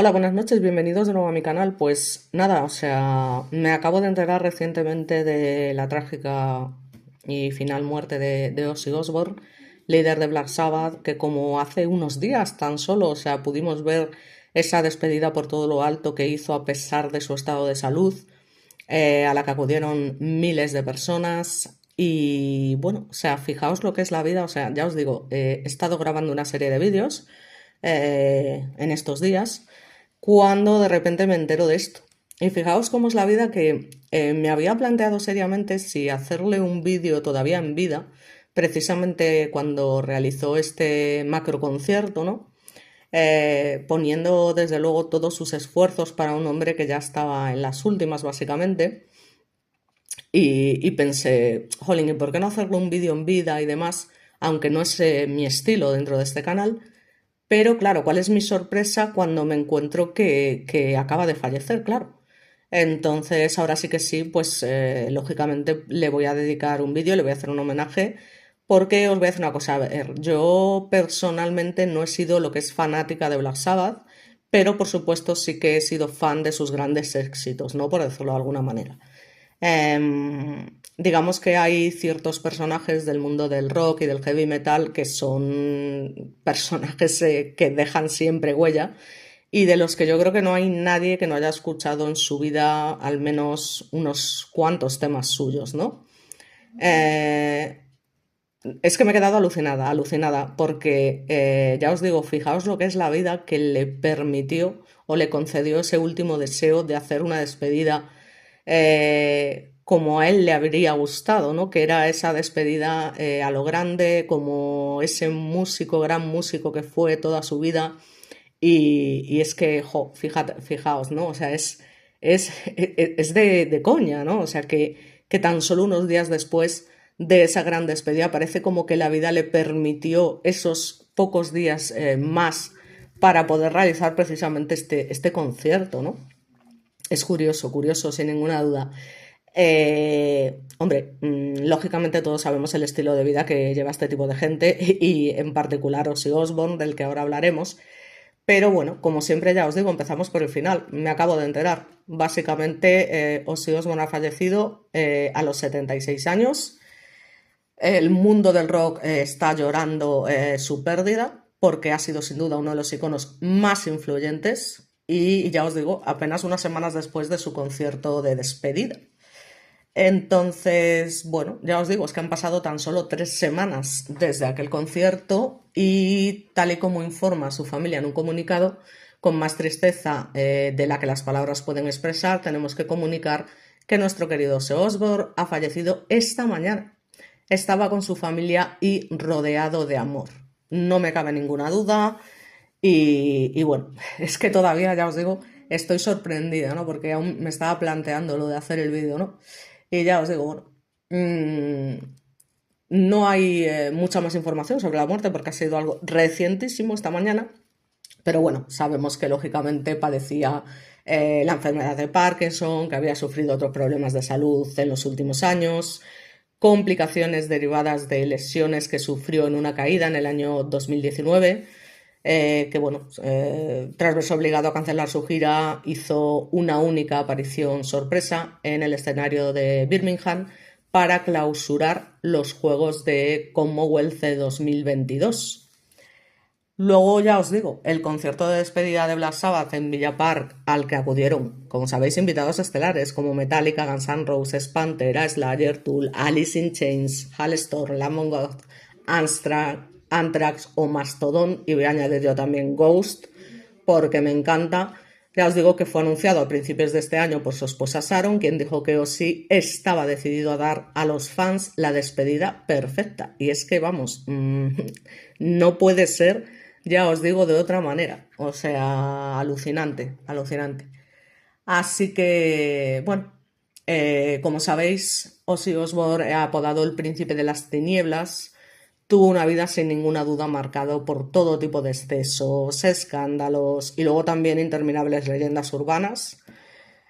Hola, buenas noches, bienvenidos de nuevo a mi canal. Pues nada, o sea, me acabo de enterar recientemente de la trágica y final muerte de Ozzy Osbourne, líder de Black Sabbath, que como hace unos días tan solo, o sea, pudimos ver esa despedida por todo lo alto que hizo a pesar de su estado de salud, a la que acudieron miles de personas. Y bueno, o sea, fijaos lo que es la vida, o sea, ya os digo, he estado grabando una serie de vídeos en estos días cuando de repente me entero de esto. Y fijaos cómo es la vida que me había planteado seriamente si hacerle un vídeo todavía en vida, precisamente cuando realizó este macro concierto, ¿no? Poniendo desde luego todos sus esfuerzos para un hombre que ya estaba en las últimas básicamente. Y pensé, jolín, ¿y por qué no hacerle un vídeo en vida y demás? Aunque no es mi estilo dentro de este canal, pero claro, ¿cuál es mi sorpresa cuando me encuentro que acaba de fallecer? Claro. Entonces, ahora sí que sí, pues lógicamente le voy a dedicar un vídeo, le voy a hacer un homenaje, porque os voy a decir una cosa, a ver, yo personalmente no he sido lo que es fanática de Black Sabbath, pero por supuesto sí que he sido fan de sus grandes éxitos, ¿no? Por decirlo de alguna manera. Digamos que hay ciertos personajes del mundo del rock y del heavy metal que son personajes que dejan siempre huella y de los que yo creo que no hay nadie que no haya escuchado en su vida al menos unos cuantos temas suyos, ¿no? Eh, es que me he quedado alucinada, alucinada, porque ya os digo, fijaos lo que es la vida que le permitió o le concedió ese último deseo de hacer una despedida como a él le habría gustado, ¿no? Que era esa despedida a lo grande, como ese músico, gran músico que fue toda su vida. Y es que, jo, fijaos, ¿no? O sea, es de coña, ¿no? O sea, que tan solo unos días después de esa gran despedida parece como que la vida le permitió esos pocos días más para poder realizar precisamente este concierto, ¿no? Es curioso, curioso, sin ninguna duda. Hombre, lógicamente todos sabemos el estilo de vida que lleva este tipo de gente y en particular Ozzy Osbourne, del que ahora hablaremos. Pero bueno, como siempre ya os digo, empezamos por el final. Me acabo de enterar. Básicamente, Ozzy Osbourne ha fallecido a los 76 años. El mundo del rock está llorando su pérdida porque ha sido sin duda uno de los iconos más influyentes y ya os digo, apenas unas semanas después de su concierto de despedida. Entonces, bueno, ya os digo, es que han pasado tan solo 3 semanas desde aquel concierto y tal y como informa su familia en un comunicado, con más tristeza de la que las palabras pueden expresar, tenemos que comunicar que nuestro querido Ozzy Osbourne ha fallecido esta mañana. Estaba con su familia y rodeado de amor. No me cabe ninguna duda y bueno, es que todavía, ya os digo, estoy sorprendida, ¿no? Porque aún me estaba planteando lo de hacer el vídeo, ¿no? Y ya os digo, bueno, no hay mucha más información sobre la muerte porque ha sido algo recientísimo esta mañana, pero bueno, sabemos que lógicamente padecía la enfermedad de Parkinson, que había sufrido otros problemas de salud en los últimos años, complicaciones derivadas de lesiones que sufrió en una caída en el año 2019, que bueno, tras verse obligado a cancelar su gira, hizo una única aparición sorpresa en el escenario de Birmingham para clausurar los Juegos de Commonwealth de 2022. Luego ya os digo, el concierto de despedida de Black Sabbath en Villa Park, al que acudieron, como sabéis, invitados estelares como Metallica, Guns N' Roses, Pantera, Slayer, Tool, Alice in Chains, Halestorm, Lamb of God, Anthrax o Mastodon, y voy a añadir yo también Ghost, porque me encanta. Ya os digo que fue anunciado a principios de este año por su esposa Sharon, quien dijo que Ozzy estaba decidido a dar a los fans la despedida perfecta. Y es que, vamos, no puede ser, ya os digo, de otra manera. O sea, alucinante, alucinante. Así que, bueno, como sabéis, Ozzy Osbourne, apodado el Príncipe de las Tinieblas, tuvo una vida sin ninguna duda marcado por todo tipo de excesos, escándalos y luego también interminables leyendas urbanas.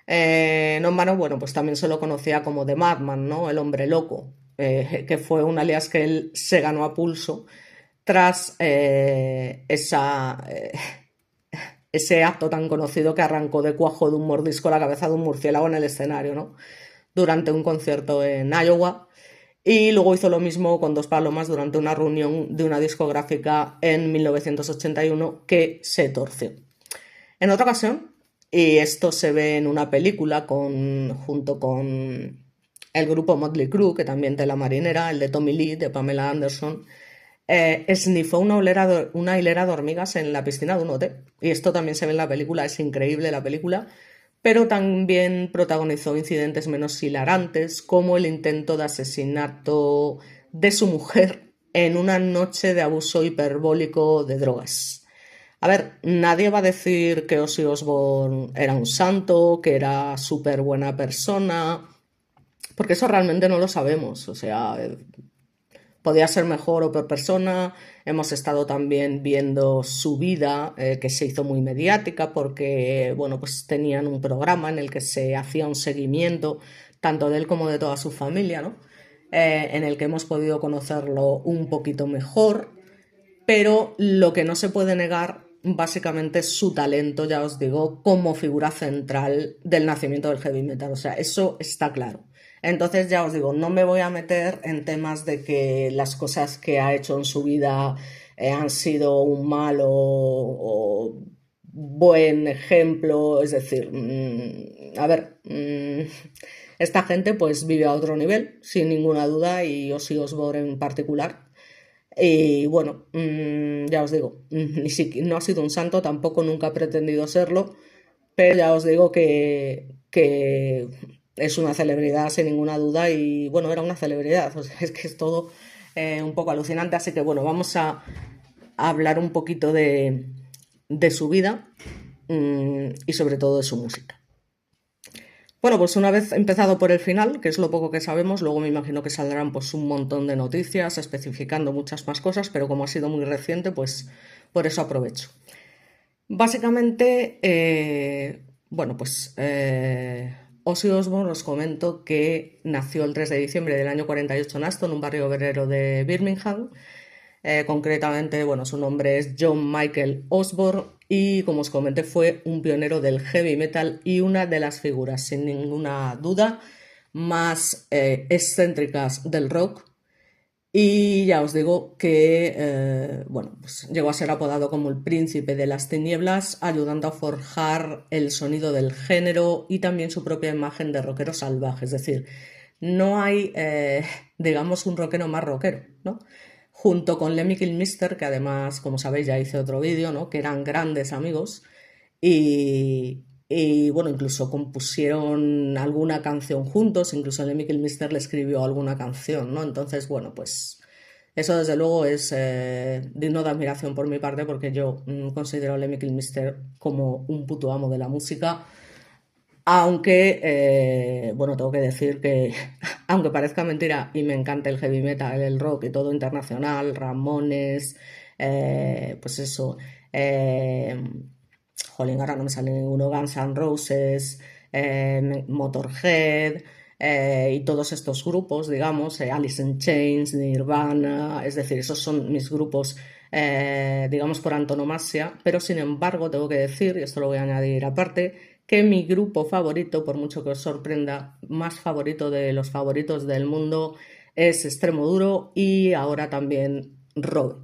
No en vano, bueno, pues también se lo conocía como The Madman, ¿no? El hombre loco, que fue un alias que él se ganó a pulso tras ese acto tan conocido que arrancó de cuajo de un mordisco la cabeza de un murciélago en el escenario, ¿no? Durante un concierto en Iowa. Y luego hizo lo mismo con Dos Palomas durante una reunión de una discográfica en 1981 que se torció. En otra ocasión, y esto se ve en una película junto con el grupo Motley Crue, que también de La Marinera, el de Tommy Lee, de Pamela Anderson, esnifó una hilera de hormigas en la piscina de un hotel. Y esto también se ve en la película, es increíble la película, pero también protagonizó incidentes menos hilarantes, como el intento de asesinato de su mujer en una noche de abuso hiperbólico de drogas. A ver, nadie va a decir que Ozzy Osbourne era un santo, que era súper buena persona, porque eso realmente no lo sabemos. O sea, podía ser mejor o peor persona. Hemos estado también viendo su vida, que se hizo muy mediática porque, bueno, pues tenían un programa en el que se hacía un seguimiento tanto de él como de toda su familia, ¿no? En el que hemos podido conocerlo un poquito mejor, pero lo que no se puede negar básicamente es su talento, ya os digo, como figura central del nacimiento del heavy metal. O sea, eso está claro. Entonces, ya os digo, no me voy a meter en temas de que las cosas que ha hecho en su vida han sido un mal o buen ejemplo. Es decir, a ver, esta gente pues vive a otro nivel, sin ninguna duda, y Ozzy Osbourne en particular. Y bueno, ya os digo, no ha sido un santo, tampoco nunca ha pretendido serlo, pero ya os digo que es una celebridad sin ninguna duda y bueno, era una celebridad, o sea, es que es todo un poco alucinante, así que bueno, vamos a hablar un poquito de su vida y sobre todo de su música. Bueno, pues una vez empezado por el final, que es lo poco que sabemos, luego me imagino que saldrán pues un montón de noticias especificando muchas más cosas, pero como ha sido muy reciente, pues por eso aprovecho. Básicamente, bueno, pues Ozzy Osbourne os comento que nació el 3 de diciembre del año 48 en Aston, un barrio obrero de Birmingham. Concretamente, bueno, su nombre es John Michael Osbourne y, como os comenté, fue un pionero del heavy metal y una de las figuras, sin ninguna duda, más excéntricas del rock. Y ya os digo que, bueno, pues llegó a ser apodado como el príncipe de las tinieblas, ayudando a forjar el sonido del género y también su propia imagen de rockero salvaje. Es decir, no hay, digamos, un rockero más rockero, ¿no? Junto con Lemmy Kilmister, que además, como sabéis, ya hice otro vídeo, ¿no? Que eran grandes amigos y, bueno, incluso compusieron alguna canción juntos, incluso Lemmy Kilmister le escribió alguna canción, ¿no? Entonces, bueno, pues eso desde luego es digno de admiración por mi parte porque yo considero a Lemmy Kilmister como un puto amo de la música, aunque, bueno, tengo que decir que, aunque parezca mentira, y me encanta el heavy metal, el rock y todo internacional, Ramones, pues eso, eh, jolín, ahora no me sale ninguno, Guns N' Roses, Motorhead, y todos estos grupos, digamos, Alice in Chains, Nirvana, es decir, esos son mis grupos, digamos, por antonomasia, pero sin embargo tengo que decir, y esto lo voy a añadir aparte, que mi grupo favorito, por mucho que os sorprenda, más favorito de los favoritos del mundo, es Extremoduro y ahora también Robe.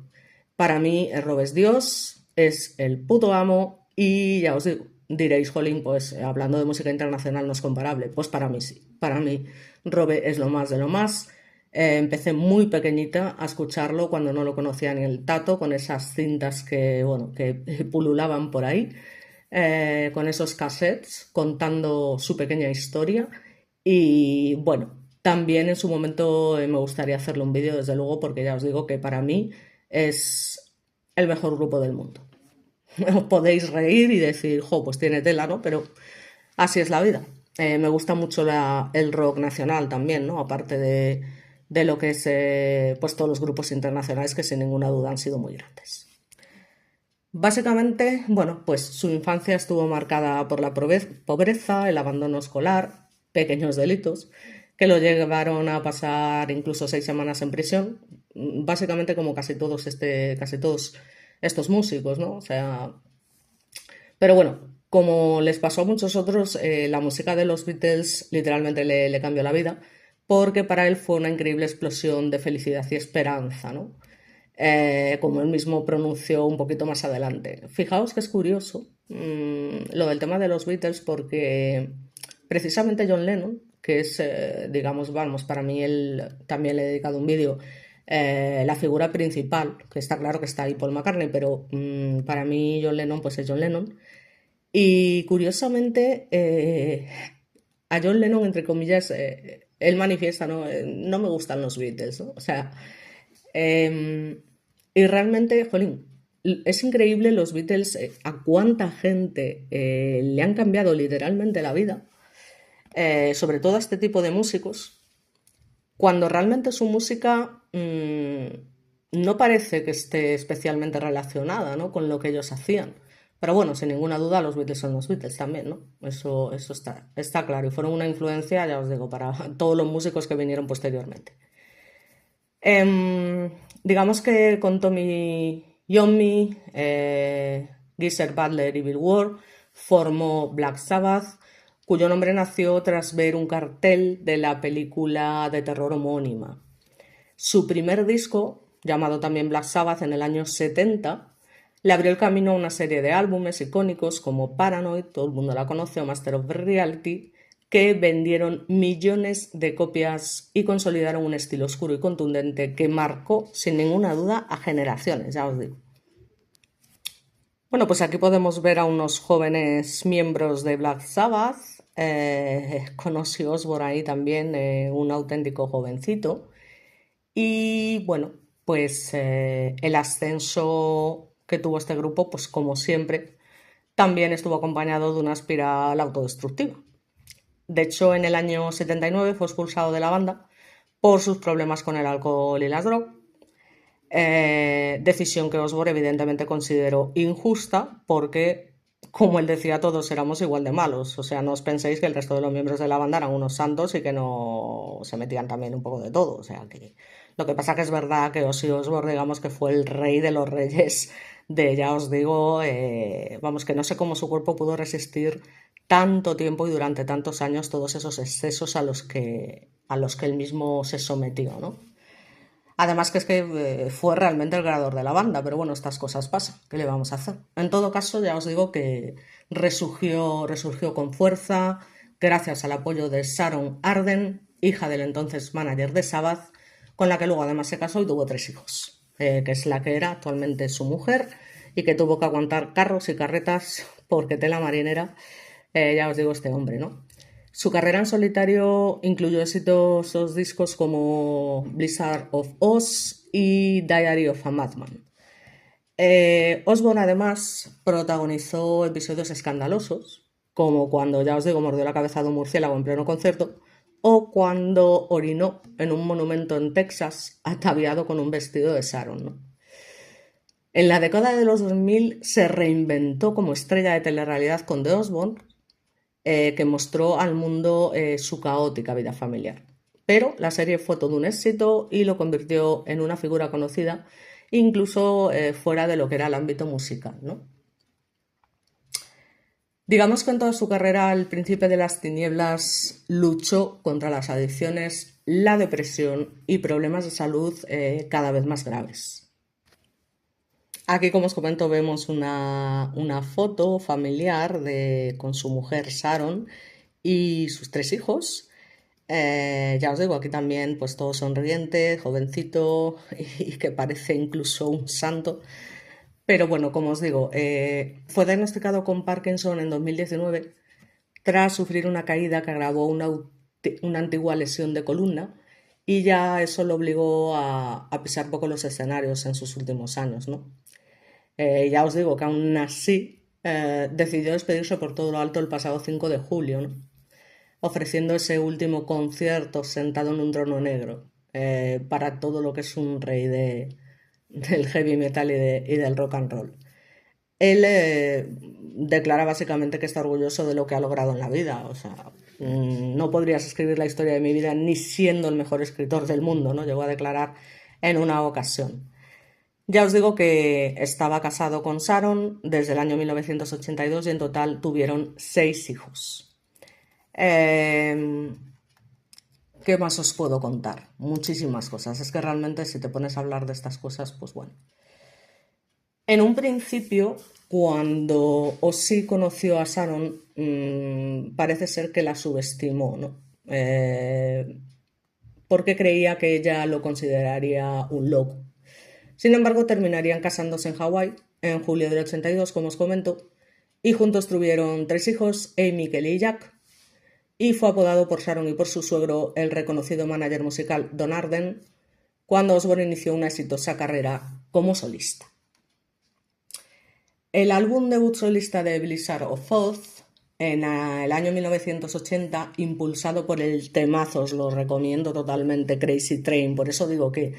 Para mí, Robe es Dios, es el puto amo y ya os digo, diréis, jolín, pues hablando de música internacional no es comparable. Pues para mí sí, para mí Robe es lo más de lo más. Empecé muy pequeñita a escucharlo cuando no lo conocía ni el tato, con esas cintas que, bueno, que pululaban por ahí, con esos cassettes contando su pequeña historia. Y bueno, también en su momento me gustaría hacerle un vídeo, desde luego, porque ya os digo que para mí es el mejor grupo del mundo. Os podéis reír y decir, jo, pues tiene tela, ¿no? Pero así es la vida. Me gusta mucho el rock nacional también, ¿no? Aparte de lo que es pues todos los grupos internacionales que sin ninguna duda han sido muy grandes. Básicamente, bueno, pues su infancia estuvo marcada por la pobreza, el abandono escolar, pequeños delitos, que lo llevaron a pasar incluso 6 semanas en prisión, básicamente como casi todos estos músicos, ¿no? O sea, Pero bueno, como les pasó a muchos otros, la música de los Beatles literalmente le cambió la vida, porque para él fue una increíble explosión de felicidad y esperanza, ¿no? Como él mismo pronunció un poquito más adelante. Fijaos que es curioso lo del tema de los Beatles, porque precisamente John Lennon, que es, digamos, vamos, para mí él también le he dedicado un vídeo, la figura principal, que está claro que está ahí Paul McCartney, pero para mí John Lennon pues es John Lennon. Y curiosamente, a John Lennon, entre comillas, él manifiesta, ¿no? No me gustan los Beatles, ¿no? O sea, eh, y realmente, jolín, es increíble los Beatles, a cuánta gente le han cambiado literalmente la vida, sobre todo a este tipo de músicos, cuando realmente su música no parece que esté especialmente relacionada, ¿no?, con lo que ellos hacían. Pero bueno, sin ninguna duda los Beatles son los Beatles también, ¿no? Eso está claro. Y fueron una influencia, ya os digo, para todos los músicos que vinieron posteriormente. Digamos que con Tommy Iommi, Geezer Butler y Bill Ward formó Black Sabbath, cuyo nombre nació tras ver un cartel de la película de terror homónima. Su primer disco, llamado también Black Sabbath en el año 70, le abrió el camino a una serie de álbumes icónicos como Paranoid, todo el mundo la conoce, o Master of Reality, que vendieron millones de copias y consolidaron un estilo oscuro y contundente que marcó sin ninguna duda a generaciones, ya os digo. Bueno, pues aquí podemos ver a unos jóvenes miembros de Black Sabbath, con Ozzy Osbourne ahí también, un auténtico jovencito. Y bueno, pues el ascenso que tuvo este grupo, pues como siempre, también estuvo acompañado de una espiral autodestructiva. De hecho, en el año 79 fue expulsado de la banda por sus problemas con el alcohol y las drogas. Decisión que Osborne evidentemente consideró injusta porque, como él decía, todos éramos igual de malos. O sea, no os penséis que el resto de los miembros de la banda eran unos santos y que no se metían también un poco de todo. O sea, que lo que pasa que es verdad que Ozzy Osbourne, digamos que fue el rey de los reyes de, ya os digo, vamos, que no sé cómo su cuerpo pudo resistir tanto tiempo y durante tantos años todos esos excesos a los que él mismo se sometió, ¿no? Además que es que fue realmente el creador de la banda, pero bueno, estas cosas pasan, ¿qué le vamos a hacer? En todo caso, ya os digo que resurgió con fuerza gracias al apoyo de Sharon Arden, hija del entonces manager de Sabbath, con la que luego además se casó y tuvo 3 hijos, que es la que era actualmente su mujer y que tuvo que aguantar carros y carretas porque tela marinera, ya os digo, este hombre, ¿no? Su carrera en solitario incluyó exitosos discos como Blizzard of Oz y Diary of a Madman. Osborne además protagonizó episodios escandalosos, como cuando, ya os digo, mordió la cabeza de un murciélago en pleno concierto, o cuando orinó en un monumento en Texas ataviado con un vestido de Sharon, ¿no? En la década de los 2000 se reinventó como estrella de telerrealidad con The Osbourne, que mostró al mundo su caótica vida familiar. Pero la serie fue todo un éxito y lo convirtió en una figura conocida, incluso fuera de lo que era el ámbito musical, ¿no? Digamos que en toda su carrera el príncipe de las tinieblas luchó contra las adicciones, la depresión y problemas de salud cada vez más graves. Aquí, como os comento, vemos una foto familiar con su mujer Sharon y sus 3 hijos. Ya os digo, aquí también pues todo sonriente, jovencito y que parece incluso un santo. Pero bueno, como os digo, fue diagnosticado con Parkinson en 2019 tras sufrir una caída que agravó una antigua lesión de columna y ya eso lo obligó a pisar poco los escenarios en sus últimos años, ¿no? Ya os digo que aún así decidió despedirse por todo lo alto el pasado 5 de julio, ¿no?, ofreciendo ese último concierto sentado en un trono negro, para todo lo que es un rey del heavy metal y del rock and roll. Él declara básicamente que está orgulloso de lo que ha logrado en la vida. O sea, no podrías escribir la historia de mi vida ni siendo el mejor escritor del mundo, ¿no?, llegó a declarar en una ocasión. Ya os digo que estaba casado con Sharon desde el año 1982 y en total tuvieron 6 hijos. Eh, ¿Qué más os puedo contar? Muchísimas cosas. Es que realmente si te pones a hablar de estas cosas, pues bueno. En un principio, cuando Ozzy conoció a Sharon, parece ser que la subestimó, ¿no? Porque creía que ella lo consideraría un loco. Sin embargo, terminarían casándose en Hawái en julio del 82, como os comento, y juntos tuvieron 3 hijos, Amy, Kelly y Jack, y fue apodado por Sharon y por su suegro, el reconocido manager musical Don Arden, cuando Osbourne inició una exitosa carrera como solista. El álbum debut solista de Blizzard of Oz, en el año 1980, impulsado por el temazo, os lo recomiendo totalmente, Crazy Train. Por eso digo que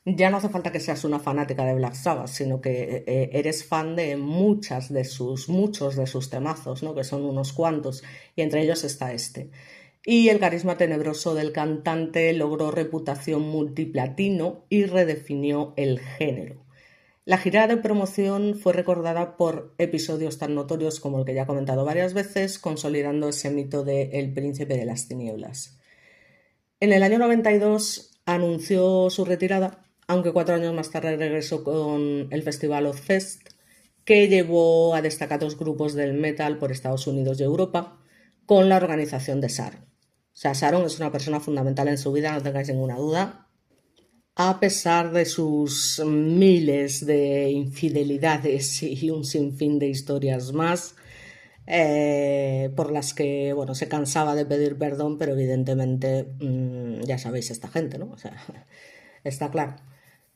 ya no hace falta que seas una fanática de Black Sabbath, sino que eres fan de muchos de sus temazos, ¿no? Que son unos cuantos, y entre ellos está este. Y el carisma tenebroso del cantante logró reputación multiplatino y redefinió el género. La gira de promoción fue recordada por episodios tan notorios como el que ya he comentado varias veces, consolidando ese mito de El Príncipe de las Tinieblas. En el año 92 anunció su retirada, aunque 4 años más tarde regresó con el festival Ozzfest, que llevó a destacados grupos del metal por Estados Unidos y Europa, con la organización de Sharon. O sea, Sharon es una persona fundamental en su vida, no tengáis ninguna duda, a pesar de sus miles de infidelidades y un sinfín de historias más, por las que, bueno, se cansaba de pedir perdón, pero evidentemente, ya sabéis esta gente, ¿no? O sea, está claro.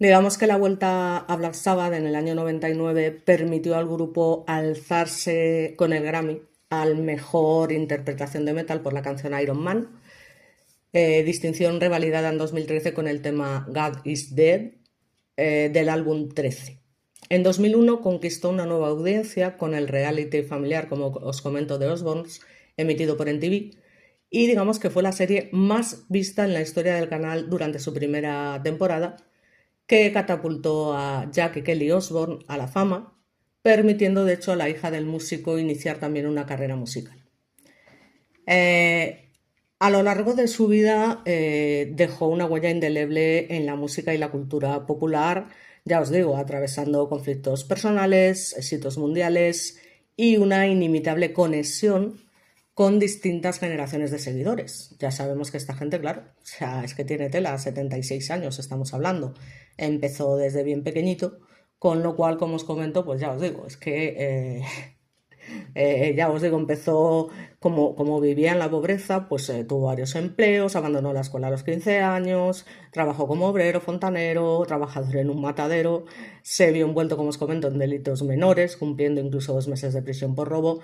Digamos que la vuelta a Black Sabbath en el año 99 permitió al grupo alzarse con el Grammy al mejor interpretación de metal por la canción Iron Man, distinción revalidada en 2013 con el tema God is Dead, del álbum 13. En 2001 conquistó una nueva audiencia con el reality familiar, como os comento, de Osbournes, emitido por MTV, y digamos que fue la serie más vista en la historia del canal durante su primera temporada, que catapultó a Jack y Kelly Osbourne a la fama, permitiendo de hecho a la hija del músico iniciar también una carrera musical. A lo largo de su vida dejó una huella indeleble en la música y la cultura popular, ya os digo, atravesando conflictos personales, éxitos mundiales y una inimitable conexión con distintas generaciones de seguidores. Ya sabemos que esta gente, claro, o sea, es que tiene tela, 76 años estamos hablando. Empezó desde bien pequeñito, con lo cual, como os comento, pues ya os digo, es que ya os digo, empezó como vivía en la pobreza, pues tuvo varios empleos, abandonó la escuela a los 15 años, trabajó como obrero, fontanero, trabajador en un matadero, se vio envuelto, como os comento, en delitos menores, cumpliendo incluso 2 meses de prisión por robo,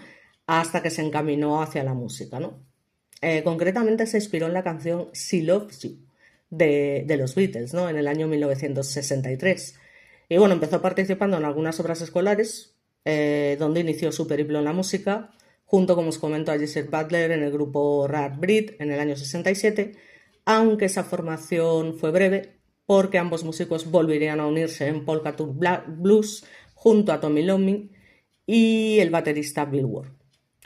hasta que se encaminó hacia la música, ¿no? Concretamente se inspiró en la canción She Loves You de los Beatles, ¿no? En el año 1963. Y bueno, empezó participando en algunas obras escolares, donde inició su periplo en la música, junto, como os comento, a Geezer Butler en el grupo Rare Breed en el año 67, aunque esa formación fue breve, porque ambos músicos volverían a unirse en Polka Tulk Blues junto a Tommy Iommi y el baterista Bill Ward.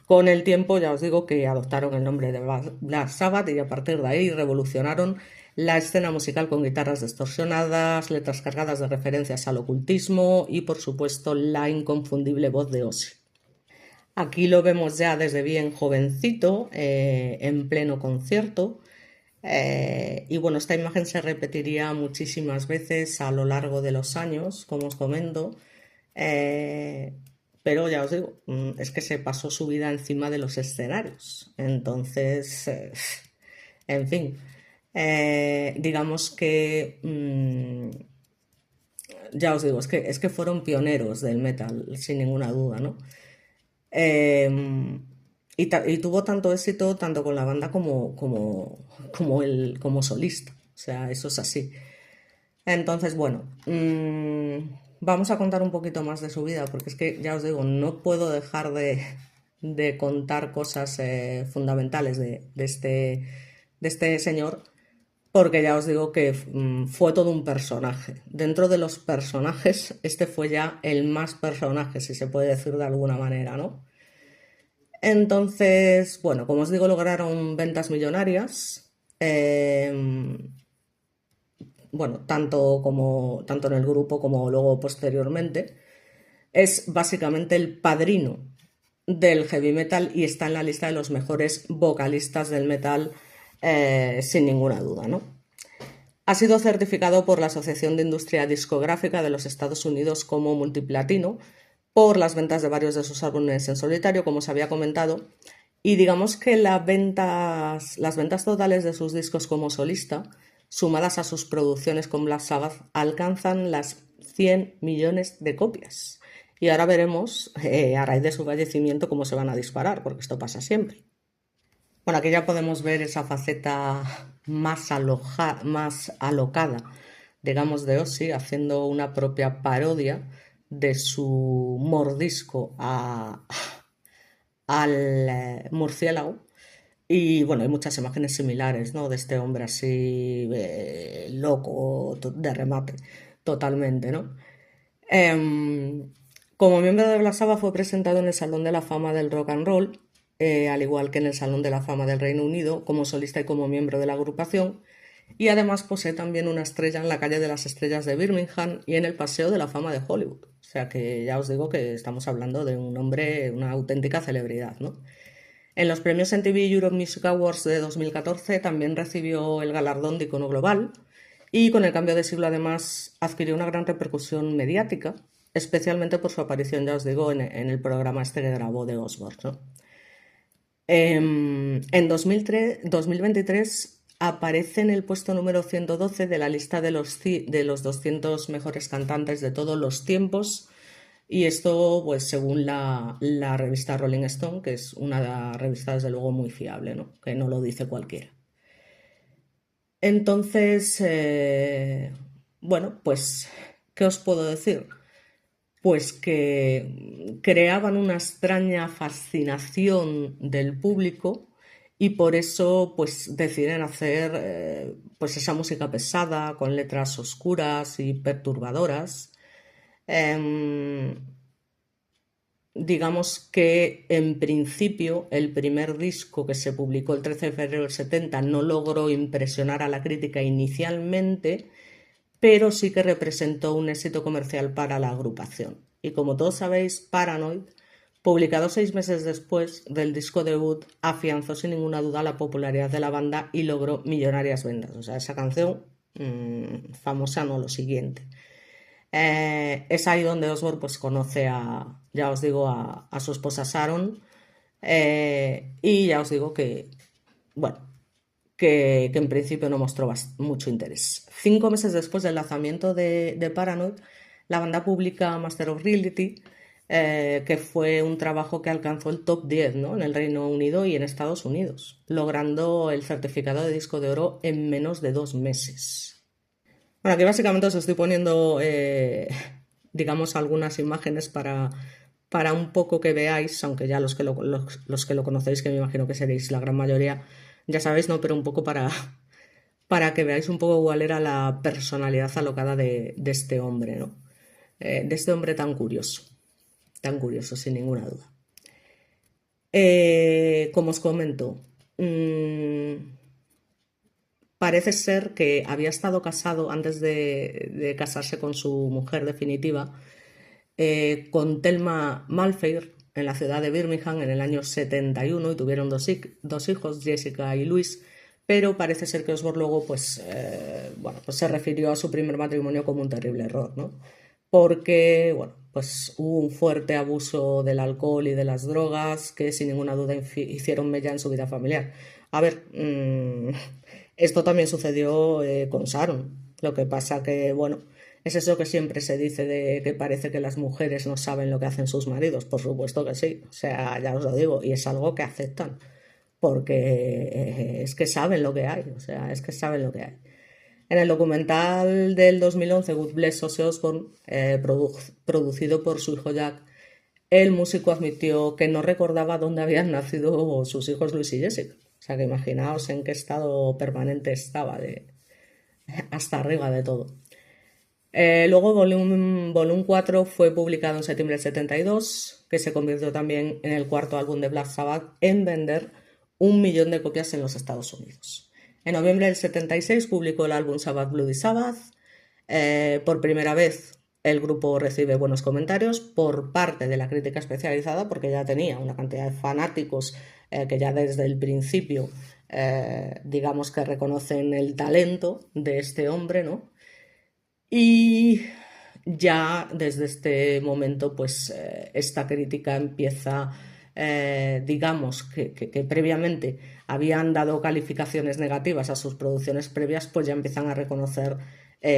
Con el tiempo, ya os digo que adoptaron el nombre de Black Sabbath y a partir de ahí revolucionaron la escena musical con guitarras distorsionadas, letras cargadas de referencias al ocultismo y, por supuesto, la inconfundible voz de Ozzy. Aquí lo vemos ya desde bien jovencito, en pleno concierto. Y bueno, esta imagen se repetiría muchísimas veces a lo largo de los años, como os comento. Eh, pero ya os digo, es que se pasó su vida encima de los escenarios. Entonces, en fin, digamos que, ya os digo, es que fueron pioneros del metal, sin ninguna duda, ¿no? Y tuvo tanto éxito tanto con la banda como solista. O sea, eso es así. Entonces, bueno, vamos a contar un poquito más de su vida, porque es que, ya os digo, no puedo dejar de contar cosas fundamentales de este señor, porque ya os digo que fue todo un personaje. Dentro de los personajes, este fue ya el más personaje, si se puede decir de alguna manera, ¿no? Entonces, bueno, como os digo, lograron ventas millonarias. Bueno, tanto en el grupo como luego posteriormente. Es básicamente el padrino del heavy metal y está en la lista de los mejores vocalistas del metal, sin ninguna duda, ¿no? Ha sido certificado por la Asociación de Industria Discográfica de los Estados Unidos como multiplatino por las ventas de varios de sus álbumes en solitario, como os había comentado, y digamos que las ventas totales de sus discos como solista, sumadas a sus producciones con Black Sabbath, alcanzan las 100 millones de copias. Y ahora veremos, a raíz de su fallecimiento, cómo se van a disparar, porque esto pasa siempre. Bueno, aquí ya podemos ver esa faceta más alocada, digamos, de Ozzy, haciendo una propia parodia de su mordisco al murciélago. Y bueno, hay muchas imágenes similares, ¿no? De este hombre así, loco, de remate, totalmente, ¿no? Em, Como miembro de Black Sabbath fue presentado en el Salón de la Fama del Rock and Roll, al igual que en el Salón de la Fama del Reino Unido, como solista y como miembro de la agrupación, y además posee también una estrella en la Calle de las Estrellas de Birmingham y en el Paseo de la Fama de Hollywood. O sea que ya os digo que estamos hablando de un hombre, una auténtica celebridad, ¿no? En los premios MTV Europe Music Awards de 2014 también recibió el galardón de icono global y con el cambio de siglo además adquirió una gran repercusión mediática, especialmente por su aparición, ya os digo, en el programa este que grabó de Osborne, ¿no? En 2023 aparece en el puesto número 112 de la lista de los 200 mejores cantantes de todos los tiempos. Y esto, pues, según la revista Rolling Stone, que es una revista, desde luego, muy fiable, ¿no? Que no lo dice cualquiera. Entonces, bueno, pues, ¿qué os puedo decir? Pues que creaban una extraña fascinación del público y por eso pues deciden hacer, pues esa música pesada con letras oscuras y perturbadoras. Em, digamos que en principio el primer disco, que se publicó el 13 de febrero del 70, no logró impresionar a la crítica inicialmente, pero sí que representó un éxito comercial para la agrupación. Y como todos sabéis, Paranoid, publicado 6 meses después del disco debut, afianzó sin ninguna duda la popularidad de la banda y logró millonarias ventas. O sea, esa canción, famosa, no, lo siguiente. Es ahí donde Osborne pues conoce ya os digo, a su esposa Sharon, y ya os digo que, bueno, que en principio no mostró mucho interés. 5 meses después del lanzamiento de Paranoid, la banda publica Master of Reality, que fue un trabajo que alcanzó el top 10, ¿no? En el Reino Unido y en Estados Unidos, logrando el certificado de disco de oro en menos de 2 meses. Bueno, aquí básicamente os estoy poniendo, digamos, algunas imágenes para un poco que veáis, aunque ya los que lo conocéis, que me imagino que seréis la gran mayoría, ya sabéis, ¿no? Pero un poco para que veáis un poco cuál era la personalidad alocada de este hombre, ¿no? De este hombre tan curioso, sin ninguna duda. Como os comento, parece ser que había estado casado antes de casarse con su mujer definitiva, con Thelma Malfair, en la ciudad de Birmingham en el año 71, y tuvieron dos hijos, Jessica y Luis, pero parece ser que Osborne luego pues, bueno, pues se refirió a su primer matrimonio como un terrible error, ¿no? Porque, bueno, pues hubo un fuerte abuso del alcohol y de las drogas que sin ninguna duda hicieron mella en su vida familiar. A ver, esto también sucedió, con Sharon. Lo que pasa que, bueno, es eso que siempre se dice de que parece que las mujeres no saben lo que hacen sus maridos. Por supuesto que sí, o sea, ya os lo digo, y es algo que aceptan, porque es que saben lo que hay, o sea, es que saben lo que hay. En el documental del 2011, God Bless Ozzy Osbourne, producido por su hijo Jack, el músico admitió que no recordaba dónde habían nacido sus hijos Luis y Jessica. O sea, que imaginaos en qué estado permanente estaba hasta arriba de todo. Luego Volume 4 fue publicado en septiembre del 72, que se convirtió también en el cuarto álbum de Black Sabbath en vender 1 millón de copias en los Estados Unidos. En noviembre del 76 publicó el álbum Sabbath Bloody Sabbath. Por primera vez el grupo recibe buenos comentarios por parte de la crítica especializada, porque ya tenía una cantidad de fanáticos que ya desde el principio digamos que reconocen el talento de este hombre, ¿no? Y ya desde este momento, pues esta crítica empieza, digamos, que previamente habían dado calificaciones negativas a sus producciones previas, pues ya empiezan a reconocer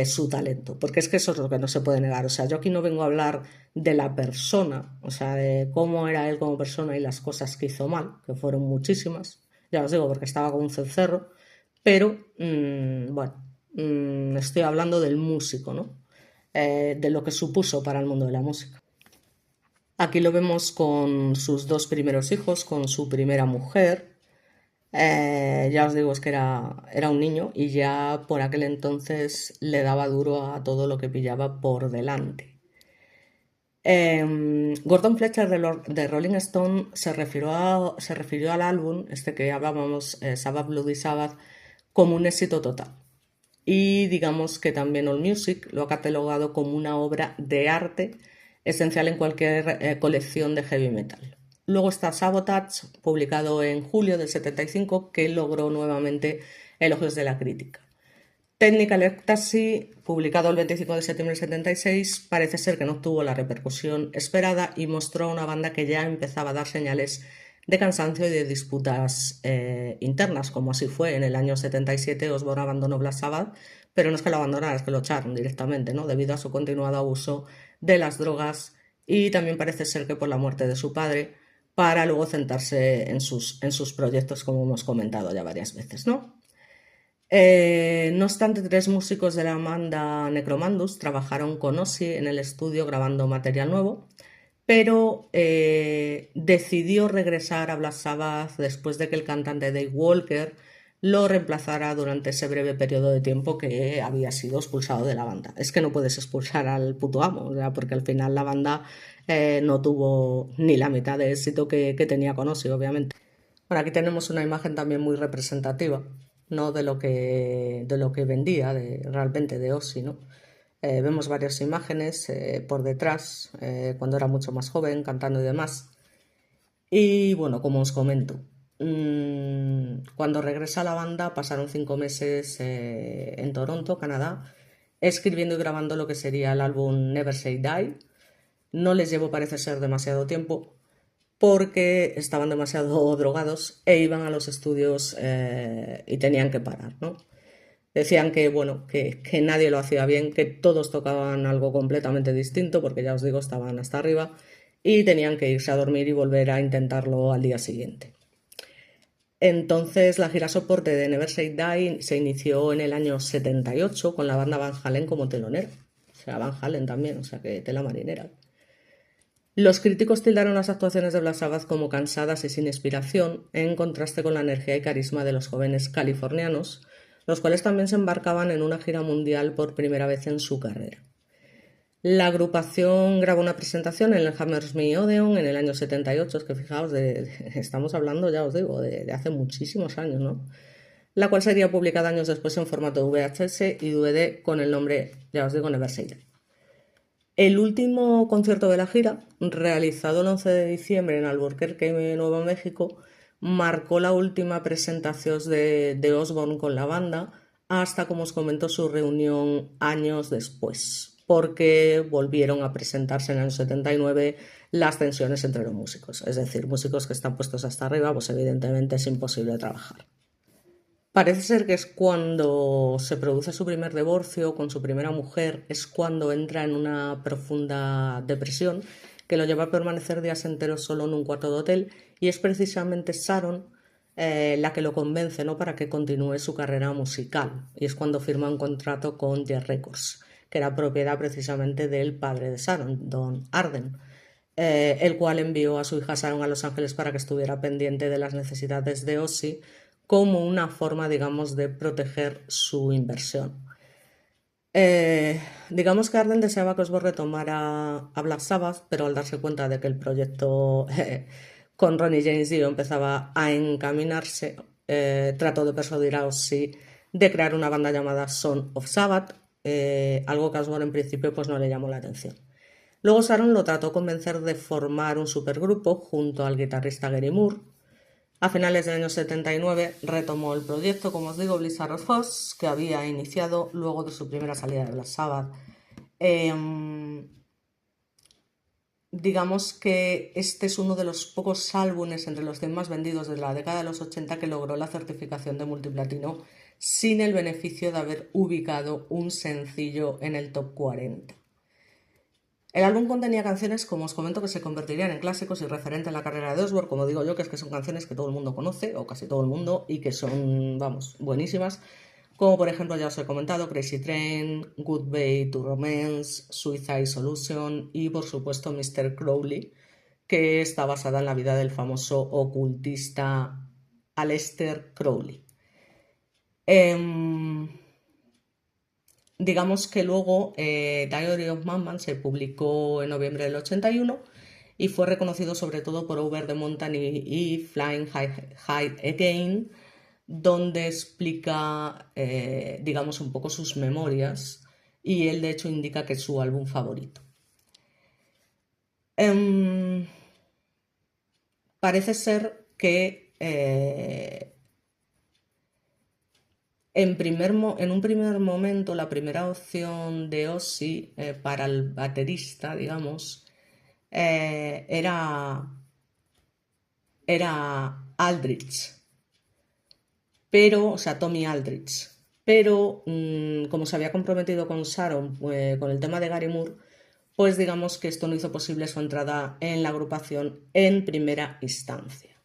su talento, porque es que eso es lo que no se puede negar. O sea, yo aquí no vengo a hablar de la persona, o sea, de cómo era él como persona y las cosas que hizo mal, que fueron muchísimas, ya os digo, porque estaba con un cencerro, pero bueno, estoy hablando del músico, ¿no? De lo que supuso para el mundo de la música. Aquí lo vemos con sus dos primeros hijos, con su primera mujer. Ya os digo, es que era un niño y ya por aquel entonces le daba duro a todo lo que pillaba por delante. Gordon Fletcher de Rolling Stone se refirió al álbum, este que hablábamos, Sabbath Bloody Sabbath, como un éxito total. Y digamos que también AllMusic lo ha catalogado como una obra de arte esencial en cualquier colección de heavy metal. Luego está Sabotage, publicado en julio del 75, que logró nuevamente elogios de la crítica. Technical Ecstasy, publicado el 25 de septiembre del 76, parece ser que no tuvo la repercusión esperada y mostró a una banda que ya empezaba a dar señales de cansancio y de disputas internas, como así fue en el año 77. Osbourne abandonó Black Sabbath, pero no es que lo abandonara, es que lo echaron directamente, ¿no? Debido a su continuado abuso de las drogas y también parece ser que por la muerte de su padre, para luego centrarse en sus proyectos, como hemos comentado ya varias veces, ¿no? No obstante, 3 músicos de la banda Necromandus trabajaron con Ozzy en el estudio grabando material nuevo, pero decidió regresar a Black Sabbath después de que el cantante Dave Walker lo reemplazara durante ese breve periodo de tiempo que había sido expulsado de la banda. Es que no puedes expulsar al puto amo, o sea, porque al final la banda no tuvo ni la mitad de éxito que tenía con Ozzy, obviamente. Bueno, aquí tenemos una imagen también muy representativa, ¿no? de lo que vendía realmente de Ozzy, ¿no? Vemos varias imágenes por detrás, cuando era mucho más joven, cantando y demás. Y bueno, como os comento, cuando regresa a la banda pasaron 5 meses en Toronto, Canadá, escribiendo y grabando lo que sería el álbum Never Say Die. No les llevó, parece ser, demasiado tiempo porque estaban demasiado drogados e iban a los estudios y tenían que parar, ¿no? Decían que, bueno, que nadie lo hacía bien, que todos tocaban algo completamente distinto, porque ya os digo, estaban hasta arriba, y tenían que irse a dormir y volver a intentarlo al día siguiente. Entonces la gira soporte de Never Say Die se inició en el año 78 con la banda Van Halen como telonera. O sea, Van Halen también, o sea que tela marinera. Los críticos tildaron las actuaciones de Black Sabbath como cansadas y sin inspiración, en contraste con la energía y carisma de los jóvenes californianos, los cuales también se embarcaban en una gira mundial por primera vez en su carrera. La agrupación grabó una presentación en el Hammersmith Odeon en el año 78, es que fijaos, estamos hablando, ya os digo, de hace muchísimos años, ¿no? La cual sería publicada años después en formato VHS y DVD con el nombre, ya os digo, Never Say Die. El último concierto de la gira, realizado el 11 de diciembre en Albuquerque, Nuevo México, marcó la última presentación de Osbourne con la banda hasta, como os comento, su reunión años después, porque volvieron a presentarse en el año 79 las tensiones entre los músicos. Es decir, músicos que están puestos hasta arriba, pues evidentemente es imposible trabajar. Parece ser que es cuando se produce su primer divorcio con su primera mujer, es cuando entra en una profunda depresión que lo lleva a permanecer días enteros solo en un cuarto de hotel, y es precisamente Sharon la que lo convence, ¿no?, para que continúe su carrera musical, y es cuando firma un contrato con Jet Records, que era propiedad precisamente del padre de Sharon, Don Arden, el cual envió a su hija Sharon a Los Ángeles para que estuviera pendiente de las necesidades de Ozzy como una forma, digamos, de proteger su inversión. Eh, digamos que Arden deseaba que Osbourne retomara a Black Sabbath, pero al darse cuenta de que el proyecto con Ronnie James Dio empezaba a encaminarse, trató de persuadir a Ozzy de crear una banda llamada Son of Sabbath, algo que a Osbourne en principio pues no le llamó la atención. Luego Sharon lo trató de convencer de formar un supergrupo junto al guitarrista Gary Moore. A finales del año 79 retomó el proyecto, como os digo, Blizzard of Oz, que había iniciado luego de su primera salida de Black Sabbath. Digamos que este es uno de los pocos álbumes entre los 100 más vendidos de la década de los 80 que logró la certificación de multiplatino sin el beneficio de haber ubicado un sencillo en el top 40. El álbum contenía canciones, como os comento, que se convertirían en clásicos y referentes en la carrera de Osbourne, como digo yo, que es que son canciones que todo el mundo conoce, o casi todo el mundo, y que son, vamos, buenísimas. Como por ejemplo, ya os he comentado, Crazy Train, Goodbye to Romance, Suicide Solution y por supuesto Mr. Crowley, que está basada en la vida del famoso ocultista Aleister Crowley. Digamos que luego Diary of Madman se publicó en noviembre del 81 y fue reconocido sobre todo por Over the Mountain y Flying High Again, donde explica, digamos, un poco sus memorias y él de hecho indica que es su álbum favorito. Parece ser que en un primer momento, la primera opción de Ozzy para el baterista, digamos, era Aldrich, pero, o sea, Tommy Aldrich. Pero, como se había comprometido con Sharon con el tema de Gary Moore, pues digamos que esto no hizo posible su entrada en la agrupación en primera instancia.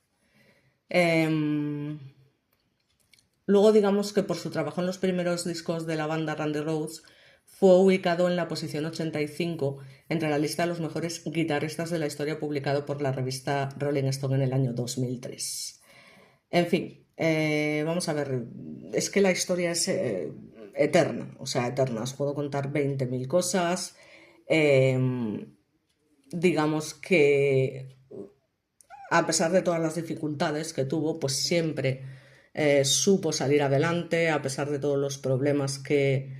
Luego digamos que por su trabajo en los primeros discos de la banda Randy Rhoads fue ubicado en la posición 85 entre la lista de los mejores guitarristas de la historia publicado por la revista Rolling Stone en el año 2003. En fin, vamos a ver, es que la historia es eterna, o sea, eterna, os puedo contar 20.000 cosas. Digamos que a pesar de todas las dificultades que tuvo, pues siempre supo salir adelante, a pesar de todos los problemas que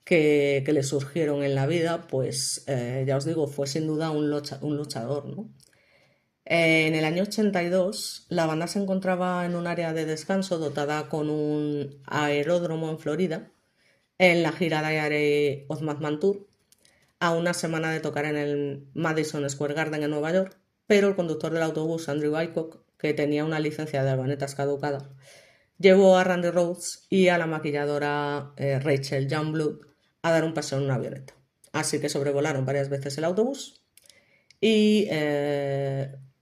le surgieron en la vida, pues ya os digo, fue sin duda un luchador, ¿no? En el año 82, la banda se encontraba en un área de descanso dotada con un aeródromo en Florida, en la gira Diary of Madman Tour, a una semana de tocar en el Madison Square Garden en Nueva York, pero el conductor del autobús, Andrew Aycock, que tenía una licencia de avionetas caducada, llevó a Randy Rhoads y a la maquilladora Rachel Youngblood a dar un paseo en una avioneta. Así que sobrevolaron varias veces el autobús y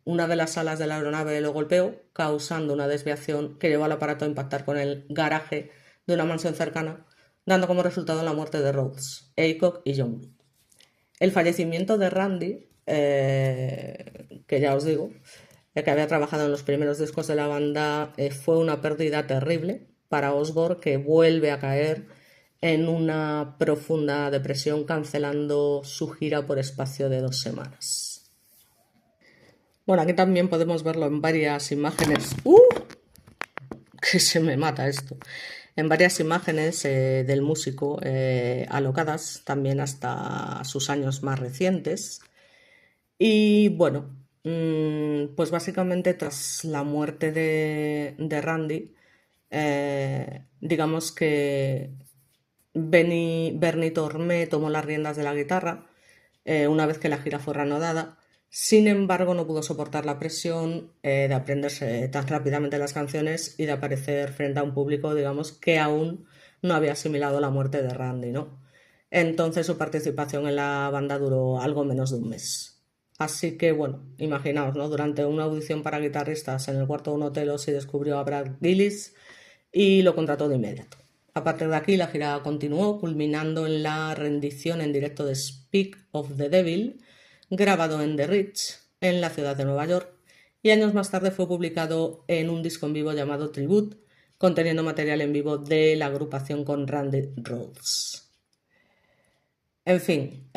una de las alas de la aeronave lo golpeó, causando una desviación que llevó al aparato a impactar con el garaje de una mansión cercana, dando como resultado la muerte de Rhoads, Aycock y Youngblood. El fallecimiento de Randy, que ya os digo, que había trabajado en los primeros discos de la banda, fue una pérdida terrible para Osbourne, que vuelve a caer en una profunda depresión, cancelando su gira por espacio de 2 semanas. Bueno, aquí también podemos verlo en varias imágenes. Que se me mata esto. En varias imágenes del músico, alocadas también hasta sus años más recientes. Y bueno, pues básicamente tras la muerte de Randy, digamos que Bernie Tormé tomó las riendas de la guitarra una vez que la gira fue reanudada. Sin embargo, no pudo soportar la presión de aprenderse tan rápidamente las canciones y de aparecer frente a un público, digamos, que aún no había asimilado la muerte de Randy, ¿no? Entonces su participación en la banda duró algo menos de un mes. Así que, bueno, imaginaos, ¿no? Durante una audición para guitarristas en el cuarto de un hotel se descubrió a Brad Gillis y lo contrató de inmediato. A partir de aquí la gira continuó, culminando en la rendición en directo de Speak of the Devil, grabado en The Ritz, en la ciudad de Nueva York, y años más tarde fue publicado en un disco en vivo llamado Tribute, conteniendo material en vivo de la agrupación con Randy Rhoads. En fin,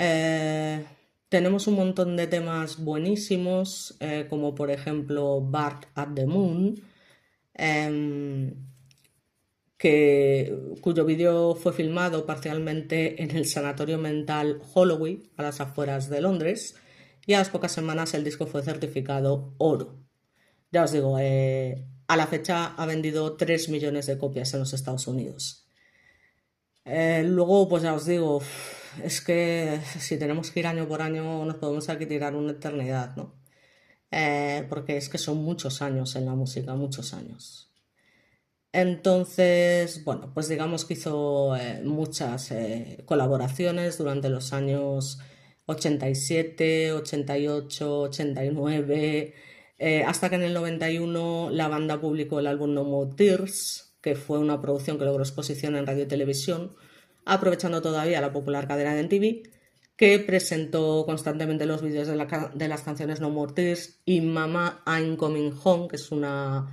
tenemos un montón de temas buenísimos, como por ejemplo Bark at the Moon, em, cuyo vídeo fue filmado parcialmente en el sanatorio mental Holloway, a las afueras de Londres, y a las pocas semanas el disco fue certificado oro. Ya os digo, a la fecha ha vendido 3 millones de copias en los Estados Unidos. Luego, pues ya os digo, es que si tenemos que ir año por año nos podemos aquí tirar una eternidad, ¿no? Porque es que son muchos años en la música, muchos años. Entonces, bueno, pues digamos que hizo muchas colaboraciones durante los años 87, 88, 89, hasta que en el 91 la banda publicó el álbum No More Tears, que fue una producción que logró exposición en radio y televisión, aprovechando todavía la popular cadena de MTV, que presentó constantemente los vídeos de las canciones No More Tears y Mama I'm Coming Home, que es una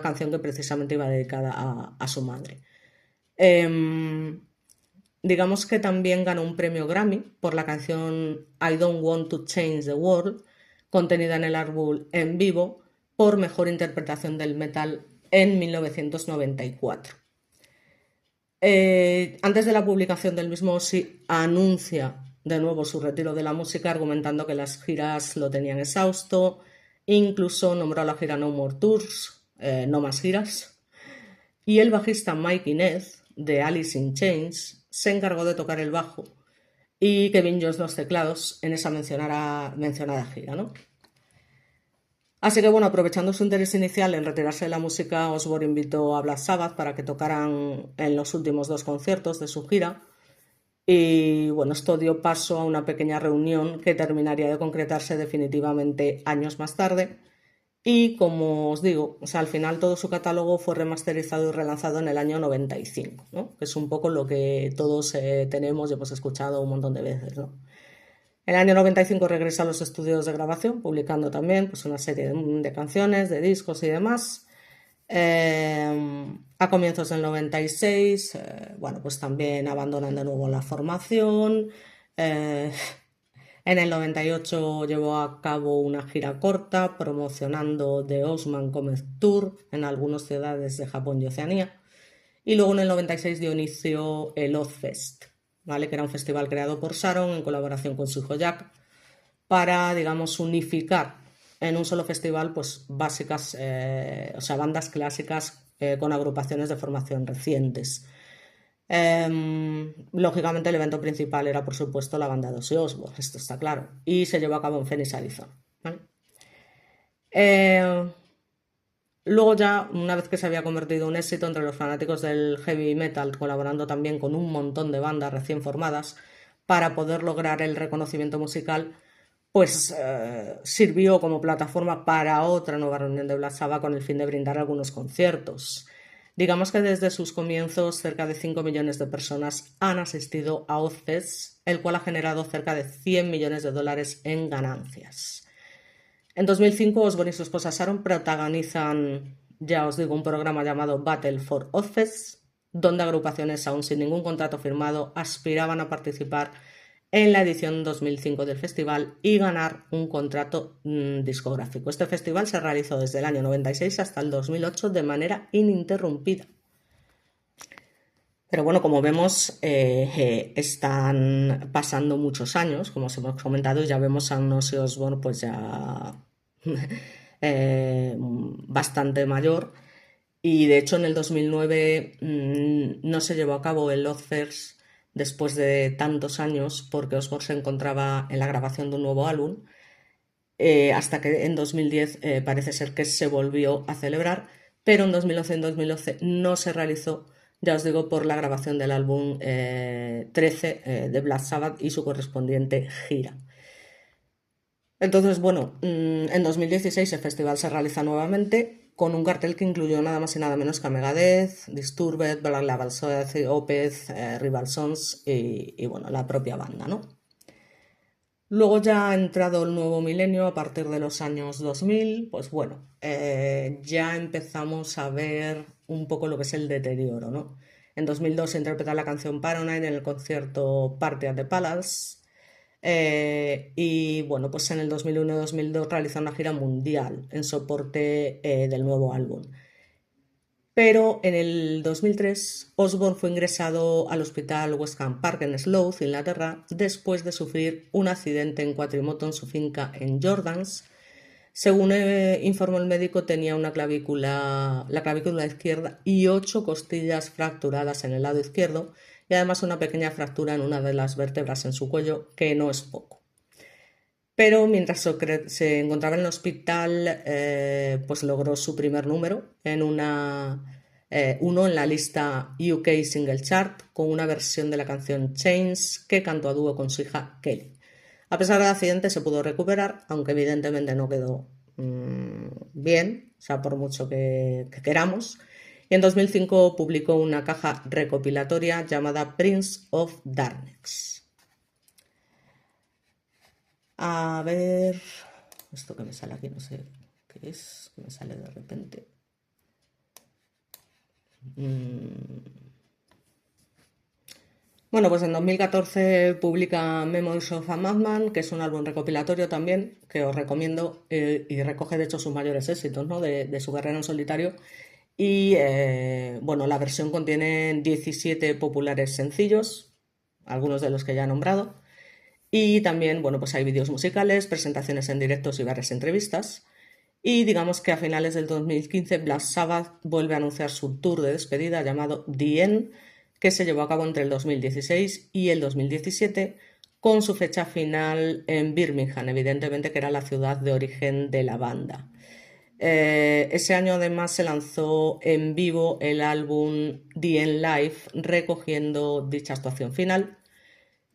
canción que precisamente iba dedicada a su madre. Eh, digamos que también ganó un premio Grammy por la canción I Don't Want to Change the World, contenida en el álbum En Vivo, por mejor interpretación del metal en 1994. Antes de la publicación del mismo, Ozzy anuncia de nuevo su retiro de la música, argumentando que las giras lo tenían exhausto. Incluso nombró a la gira No More Tours, no más giras. Y el bajista Mike Inez, de Alice in Chains, se encargó de tocar el bajo y Kevin Jones los teclados en esa mencionada gira, ¿no? Así que bueno, aprovechando su interés inicial en retirarse de la música, Osbourne invitó a Black Sabbath para que tocaran en los últimos 2 conciertos de su gira. Y bueno, esto dio paso a una pequeña reunión que terminaría de concretarse definitivamente años más tarde. Y como os digo, o sea, al final todo su catálogo fue remasterizado y relanzado en el año 95, ¿no? Que es un poco lo que todos tenemos y hemos escuchado un montón de veces, ¿no? En el año 95 regresa a los estudios de grabación, publicando también pues, una serie de canciones, de discos y demás. A comienzos del 96, bueno, pues también abandonan de nuevo la formación. Eh, en el 98 llevó a cabo una gira corta promocionando The Osman Comet Tour en algunas ciudades de Japón y Oceanía. Y luego en el 96 dio inicio el Ozzfest, ¿vale? Que era un festival creado por Sharon en colaboración con su hijo Jack para, digamos, unificar en un solo festival pues básicas, o sea, bandas clásicas con agrupaciones de formación recientes. Lógicamente el evento principal era por supuesto la banda de Ozzy Osbourne, esto está claro, y se llevó a cabo en Phoenix, Arizona, ¿vale? Eh, Luego ya, una vez que se había convertido en un éxito entre los fanáticos del heavy metal, colaborando también con un montón de bandas recién formadas para poder lograr el reconocimiento musical, pues sirvió como plataforma para otra nueva reunión de Black Sabbath con el fin de brindar algunos conciertos. Digamos que desde sus comienzos cerca de 5 millones de personas han asistido a Ozzfest, el cual ha generado cerca de 100 millones de dólares en ganancias. En 2005, Osbourne y su esposa Sharon protagonizan, ya os digo, un programa llamado Battle for Ozzfest, donde agrupaciones aún sin ningún contrato firmado aspiraban a participar en la edición 2005 del festival y ganar un contrato discográfico. Este festival se realizó desde el año 96 hasta el 2008 de manera ininterrumpida. Pero bueno, como vemos, están pasando muchos años, como os hemos comentado, y ya vemos a un Ozzy Osbourne pues ya bastante mayor. Y de hecho en el 2009 no se llevó a cabo el Ozzfest después de tantos años porque Osbourne se encontraba en la grabación de un nuevo álbum, hasta que en 2010 parece ser que se volvió a celebrar, pero en 2011 no se realizó, ya os digo, por la grabación del álbum 13 de Black Sabbath y su correspondiente gira. Entonces, bueno, en 2016 el festival se realiza nuevamente con un cartel que incluyó nada más y nada menos que a Megadeth, Disturbed, Black Label Society, Opeth, Rival Sons y, bueno, la propia banda, ¿no? Luego ya ha entrado el nuevo milenio a partir de los años 2000, pues bueno, ya empezamos a ver un poco lo que es el deterioro, ¿no? En 2002 interpreta la canción Paranoid en el concierto Party at the Palace. Y bueno, pues en el 2001 y 2002 realiza una gira mundial en soporte del nuevo álbum. Pero en el 2003, Osborne fue ingresado al hospital Westham Park en Slough, Inglaterra, después de sufrir un accidente en cuatrimoto en su finca en Jordans. Según informó el médico, tenía la clavícula izquierda y 8 costillas fracturadas en el lado izquierdo y además una pequeña fractura en una de las vértebras en su cuello, que no es poco. Pero mientras se encontraba en el hospital, pues logró su primer número en uno en la lista UK Single Chart con una versión de la canción Chains que cantó a dúo con su hija Kelly. A pesar del accidente se pudo recuperar, aunque evidentemente no quedó bien, o sea, por mucho que queramos. Y en 2005 publicó una caja recopilatoria llamada Prince of Darkness. A ver, esto que me sale aquí, no sé qué es, que me sale de repente. Bueno, pues en 2014 publica Memories of a Madman, que es un álbum recopilatorio también, que os recomiendo y recoge de hecho sus mayores éxitos, ¿no? de su carrera en solitario. Y bueno, la versión contiene 17 populares sencillos, algunos de los que ya he nombrado. Y también, bueno, pues hay vídeos musicales, presentaciones en directos y varias entrevistas. Y digamos que a finales del 2015 Black Sabbath vuelve a anunciar su tour de despedida llamado The End, que se llevó a cabo entre el 2016 y el 2017, con su fecha final en Birmingham, evidentemente que era la ciudad de origen de la banda. Ese año además se lanzó en vivo el álbum The End Live, recogiendo dicha actuación final.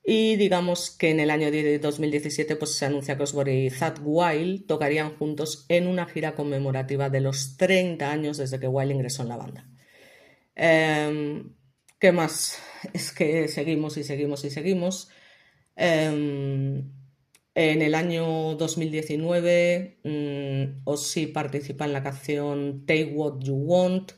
Y digamos que en el año 2017 pues, se anuncia que Osbourne y Zakk Wylde tocarían juntos en una gira conmemorativa de los 30 años desde que Wylde ingresó en la banda. ¿Qué más? Es que seguimos y seguimos y seguimos. En el año 2019, Ozzy participa en la canción Take What You Want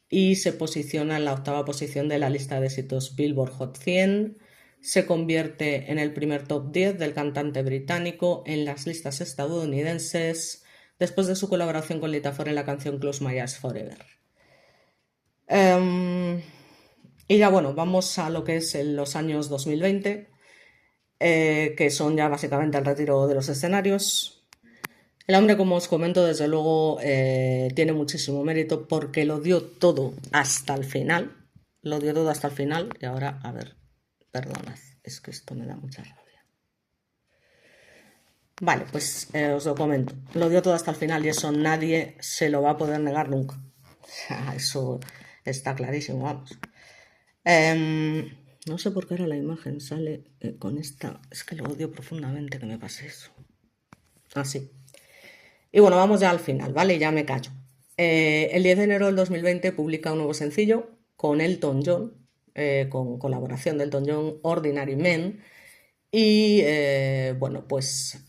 y se posiciona en la 8ª posición de la lista de éxitos Billboard Hot 100. Se convierte en el primer top 10 del cantante británico en las listas estadounidenses después de su colaboración con Lita Ford en la canción Close My Eyes Forever. Y ya bueno, vamos a lo que es los años 2020, que son ya básicamente el retiro de los escenarios. El hombre, como os comento, desde luego tiene muchísimo mérito porque lo dio todo hasta el final. Lo dio todo hasta el final y ahora, a ver, perdonad, es que esto me da mucha rabia. Vale, pues os lo comento. Lo dio todo hasta el final y eso nadie se lo va a poder negar nunca. O sea, eso está clarísimo, vamos. No sé por qué ahora la imagen sale con esta... Es que lo odio profundamente que me pase eso. Así. Y bueno, vamos ya al final, ¿vale? Ya me callo. El 10 de enero del 2020 publica un nuevo sencillo con Elton John, con colaboración de Elton John, Ordinary Men. Y bueno, pues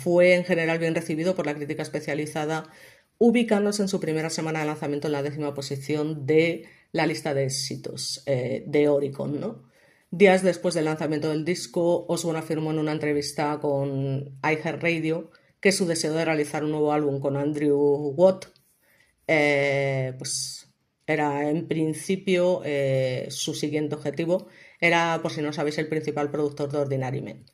fue en general bien recibido por la crítica especializada, ubicándose en su primera semana de lanzamiento en la 10ª posición de la lista de éxitos de Oricon, ¿no? Días después del lanzamiento del disco, Osbourne afirmó en una entrevista con iHeartRadio que su deseo de realizar un nuevo álbum con Andrew Watt pues era en principio su siguiente objetivo era, por si no sabéis, el principal productor de Ordinary Men.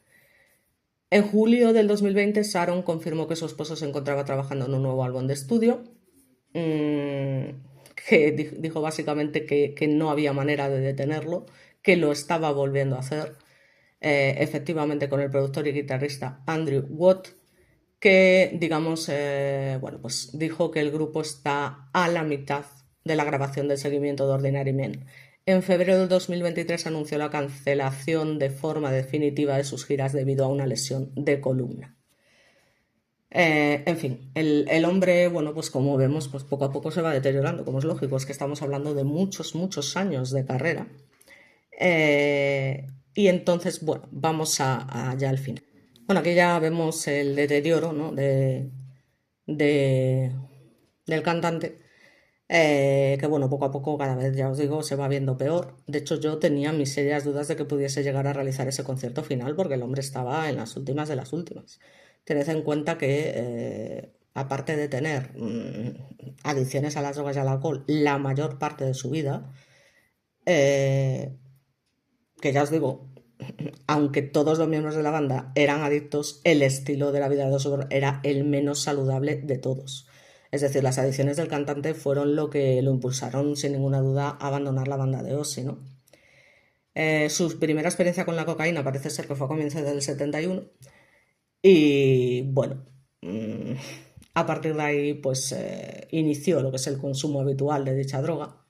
En julio del 2020 Sharon confirmó que su esposo se encontraba trabajando en un nuevo álbum de estudio, que dijo básicamente que no había manera de detenerlo, que lo estaba volviendo a hacer, efectivamente con el productor y guitarrista Andrew Watt, que digamos, bueno, pues dijo que el grupo está a la mitad de la grabación del seguimiento de Ordinary Men. En febrero del 2023 anunció la cancelación de forma definitiva de sus giras debido a una lesión de columna. En fin, el hombre, bueno, pues como vemos, pues poco a poco se va deteriorando, como es lógico, es que estamos hablando de muchos, muchos años de carrera. Y entonces, bueno, vamos a ya al final. Bueno, aquí ya vemos el deterioro, ¿no? del cantante. Que bueno, poco a poco cada vez, ya os digo, se va viendo peor. De hecho, yo tenía mis serias dudas de que pudiese llegar a realizar ese concierto final porque el hombre estaba en las últimas de las últimas. Tened en cuenta que, aparte de tener adicciones a las drogas y al alcohol la mayor parte de su vida, eh, que ya os digo, aunque todos los miembros de la banda eran adictos, el estilo de la vida de Osbourne era el menos saludable de todos. Es decir, las adicciones del cantante fueron lo que lo impulsaron sin ninguna duda a abandonar la banda de Ozzy, ¿no? Su primera experiencia con la cocaína parece ser que fue a comienzos del 71 y bueno, a partir de ahí pues inició lo que es el consumo habitual de dicha droga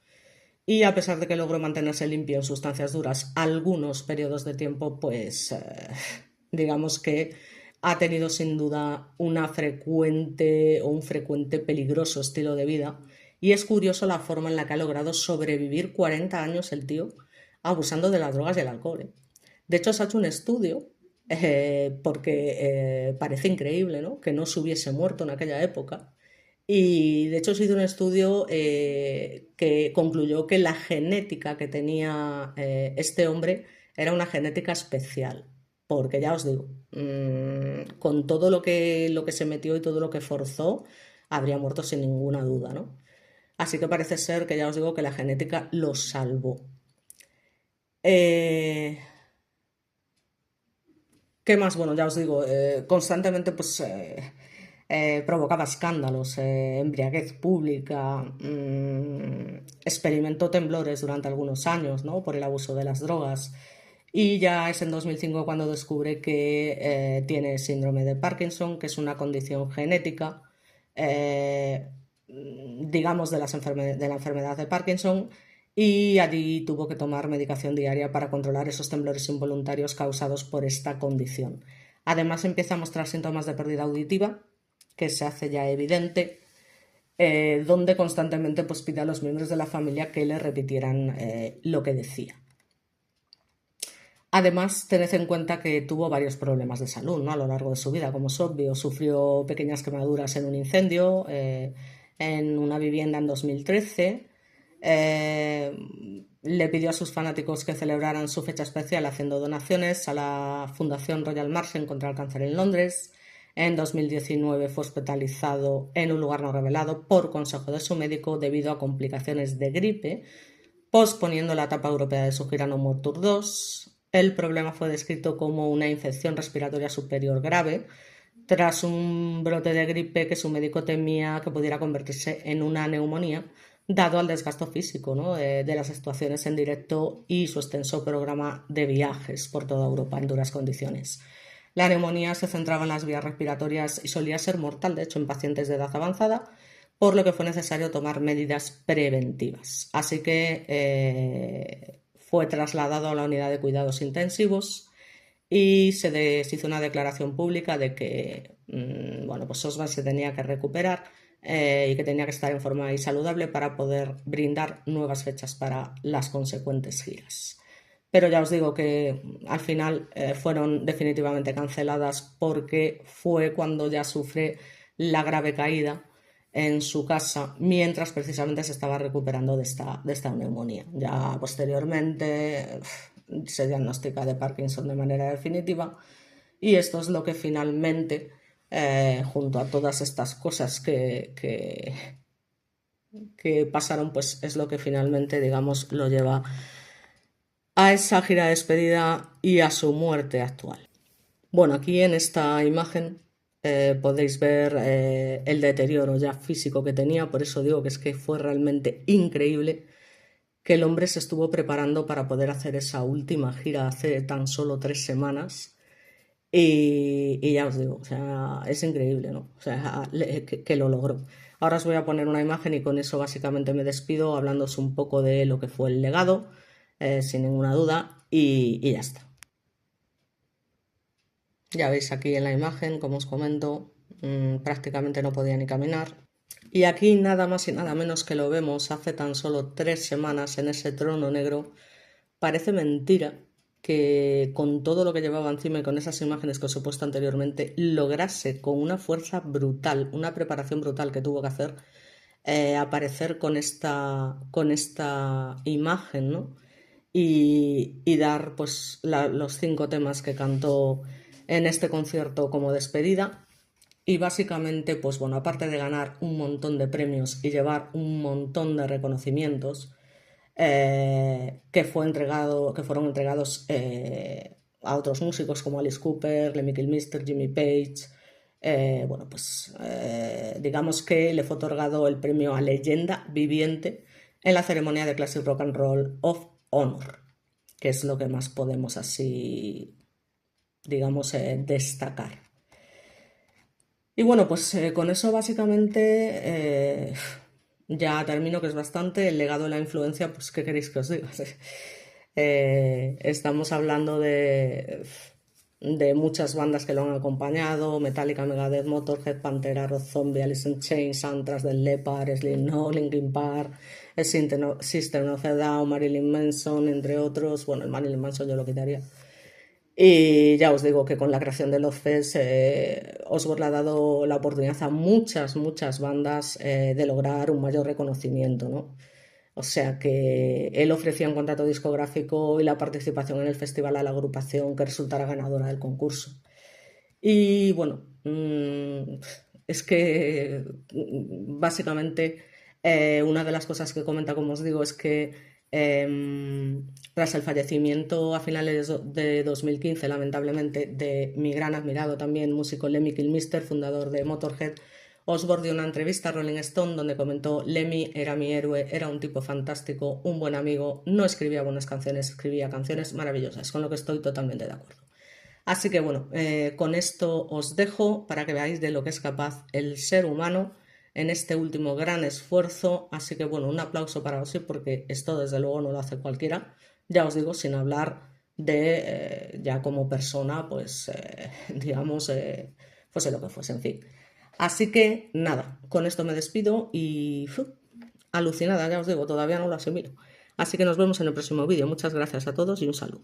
y a pesar de que logró mantenerse limpio en sustancias duras algunos periodos de tiempo, pues digamos que ha tenido sin duda una frecuente o un frecuente peligroso estilo de vida. Y es curioso la forma en la que ha logrado sobrevivir 40 años el tío abusando de las drogas y el alcohol. ¿Eh? De hecho, se ha hecho un estudio porque parece increíble, ¿no? Que no se hubiese muerto en aquella época. Y de hecho se hizo un estudio que concluyó que la genética que tenía este hombre era una genética especial. Porque ya os digo, con todo lo que se metió y todo lo que forzó, habría muerto sin ninguna duda, ¿no? Así que parece ser que ya os digo que la genética lo salvó. Eh, ¿Qué más? Bueno, ya os digo, constantemente pues provocaba escándalos, embriaguez pública, experimentó temblores durante algunos años, ¿no? Por el abuso de las drogas. Y ya es en 2005 cuando descubre que tiene síndrome de Parkinson, que es una condición genética, eh, digamos, de la enfermedad de Parkinson, y allí tuvo que tomar medicación diaria para controlar esos temblores involuntarios causados por esta condición. Además empieza a mostrar síntomas de pérdida auditiva, que se hace ya evidente, donde constantemente pues, pide a los miembros de la familia que le repitieran lo que decía. Además, tened en cuenta que tuvo varios problemas de salud, ¿no? A lo largo de su vida, como es obvio. Sufrió pequeñas quemaduras en un incendio en una vivienda en 2013. Le pidió a sus fanáticos que celebraran su fecha especial haciendo donaciones a la Fundación Royal Marsden contra el cáncer en Londres. En 2019 fue hospitalizado en un lugar no revelado por consejo de su médico debido a complicaciones de gripe, posponiendo la etapa europea de su gira No More Tour 2. El problema fue descrito como una infección respiratoria superior grave tras un brote de gripe que su médico temía que pudiera convertirse en una neumonía, dado al desgaste físico, ¿no? de las actuaciones en directo y su extenso programa de viajes por toda Europa en duras condiciones. La neumonía se centraba en las vías respiratorias y solía ser mortal, de hecho, en pacientes de edad avanzada, por lo que fue necesario tomar medidas preventivas. Así que fue trasladado a la unidad de cuidados intensivos y se hizo una declaración pública de que bueno, pues Osman se tenía que recuperar y que tenía que estar en forma y saludable para poder brindar nuevas fechas para las consecuentes giras. Pero ya os digo que al final fueron definitivamente canceladas porque fue cuando ya sufre la grave caída en su casa mientras precisamente se estaba recuperando de esta neumonía. Ya posteriormente se diagnostica de Parkinson de manera definitiva y esto es lo que finalmente, junto a todas estas cosas que pasaron, pues es lo que finalmente, digamos, lo lleva a esa gira de despedida y a su muerte actual. Bueno, aquí en esta imagen podéis ver el deterioro ya físico que tenía, por eso digo que es que fue realmente increíble que el hombre se estuvo preparando para poder hacer esa última gira hace tan solo 3 semanas y ya os digo, o sea, es increíble, ¿no? O sea, que lo logró. Ahora os voy a poner una imagen y con eso básicamente me despido hablándoos un poco de lo que fue el legado, sin ninguna duda, y ya está. Ya veis aquí en la imagen, como os comento, prácticamente no podía ni caminar. Y aquí nada más y nada menos que lo vemos hace tan solo 3 semanas en ese trono negro. Parece mentira que con todo lo que llevaba encima y con esas imágenes que os he puesto anteriormente, lograse con una fuerza brutal, una preparación brutal que tuvo que hacer, aparecer con esta imagen, ¿no? Y dar pues los 5 temas que cantó en este concierto como despedida. Y básicamente, pues bueno, aparte de ganar un montón de premios y llevar un montón de reconocimientos que fueron entregados a otros músicos como Alice Cooper, Lemmy Kilmister, Jimmy Page, bueno, pues digamos que le fue otorgado el premio a Leyenda Viviente en la ceremonia de Classic Rock and Roll of Honor, que es lo que más podemos así, digamos, destacar. Y bueno, pues con eso básicamente ya termino, que es bastante. El legado de la influencia, pues ¿qué queréis que os diga? Estamos hablando de muchas bandas que lo han acompañado: Metallica, Megadeth, Motorhead, Pantera, Rob Zombie, Alice in Chains, Anthrax, Def Leppard, Slipknot, Linkin Park, System of a Down, Marilyn Manson, entre otros. Bueno, el Marilyn Manson yo lo quitaría. Y ya os digo que con la creación de Love Fest, Osbourne le ha dado la oportunidad a muchas bandas de lograr un mayor reconocimiento, ¿no? O sea que él ofrecía un contrato discográfico y la participación en el festival a la agrupación que resultara ganadora del concurso. Y bueno, es que básicamente una de las cosas que comenta, como os digo, es que tras el fallecimiento a finales de 2015, lamentablemente, de mi gran admirado también músico Lemmy Kilmister, fundador de Motorhead, Osbourne dio una entrevista a Rolling Stone donde comentó: Lemmy era mi héroe, era un tipo fantástico, un buen amigo, no escribía buenas canciones, escribía canciones maravillosas, con lo que estoy totalmente de acuerdo. Así que bueno, con esto os dejo para que veáis de lo que es capaz el ser humano en este último gran esfuerzo. Así que bueno, un aplauso para Ozzy, porque esto desde luego no lo hace cualquiera. Ya os digo, sin hablar de ya como persona, pues digamos, fuese lo que fuese, en fin. Así que nada, con esto me despido y alucinada, ya os digo, todavía no lo asimilo. Así que nos vemos en el próximo vídeo. Muchas gracias a todos y un saludo.